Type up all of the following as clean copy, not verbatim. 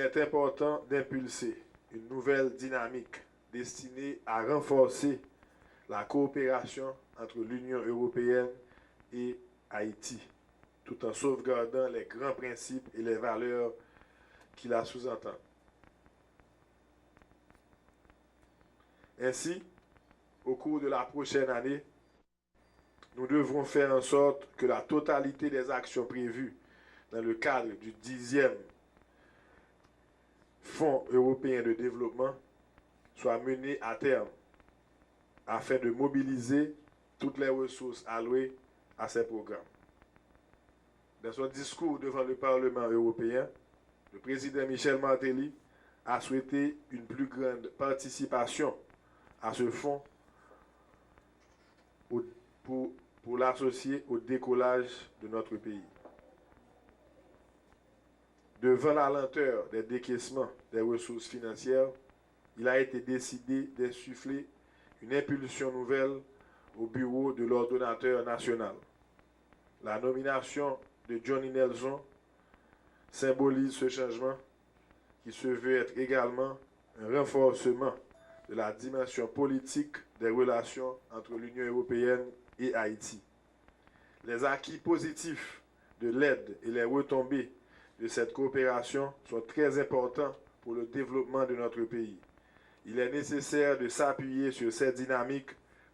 est important d'impulser une nouvelle dynamique destinée à renforcer la coopération entre l'Union européenne et Haïti, tout en sauvegardant les grands principes et les valeurs qui la sous-entendent. Ainsi, au cours de la prochaine année, nous devrons faire en sorte que la totalité des actions prévues dans le cadre du 10e Fonds européen de développement soient menées à terme afin de mobiliser toutes les ressources allouées à ces programmes. Dans son discours devant le Parlement européen, le président Michel Martelly a souhaité une plus grande participation à ce fonds pour l'associer au décollage de notre pays. Devant la lenteur des décaissements des ressources financières, il a été décidé d'insuffler une impulsion nouvelle au bureau de l'ordonnateur national. La nomination de Johnny Nelson symbolise ce changement qui se veut être également un renforcement de la dimension politique des relations entre l'Union européenne et Haïti. Les acquis positifs de l'aide et les retombées de cette coopération sont très importants pour le développement de notre pays. Il est nécessaire de s'appuyer sur cette dynamique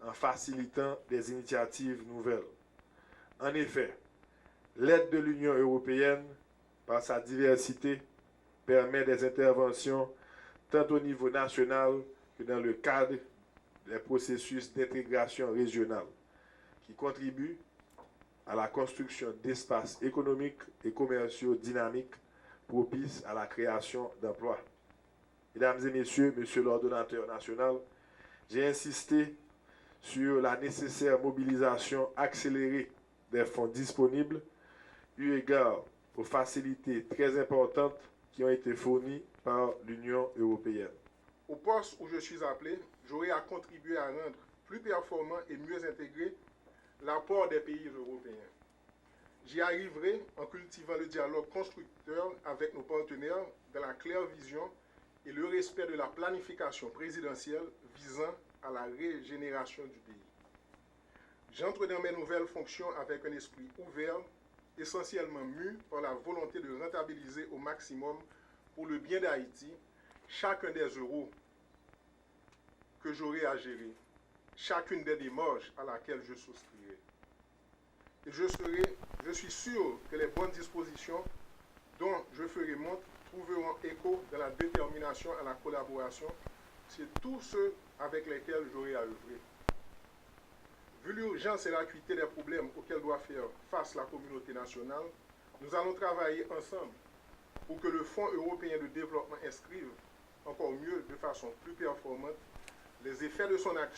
en facilitant des initiatives nouvelles. En effet, l'aide de l'Union européenne, par sa diversité, permet des interventions tant au niveau national que dans le cadre des processus d'intégration régionale, qui contribuent à la construction d'espaces économiques et commerciaux dynamiques propices à la création d'emplois. Mesdames et messieurs, monsieur l'ordonnateur national, j'ai insisté sur la nécessaire mobilisation accélérée des fonds disponibles, eu égard aux facilités très importantes qui ont été fournies par l'Union européenne. Au poste où je suis appelé, j'aurai à contribuer à rendre plus performant et mieux intégré l'apport des pays européens. J'y arriverai en cultivant le dialogue constructeur avec nos partenaires dans la claire vision et le respect de la planification présidentielle visant à la régénération du pays. J'entre dans mes nouvelles fonctions avec un esprit ouvert, essentiellement mu par la volonté de rentabiliser au maximum pour le bien d'Haïti chacun des euros que j'aurai à gérer, chacune des démarches à laquelle je souscrirai. Et je suis sûr que les bonnes dispositions dont je ferai montre trouveront écho dans la détermination à la collaboration. C'est tous ceux avec lesquels j'aurai à œuvrer. Vu l'urgence et l'acuité des problèmes auxquels doit faire face la communauté nationale, nous allons travailler ensemble pour que le Fonds européen de développement inscrive encore mieux, de façon plus performante, les effets de son action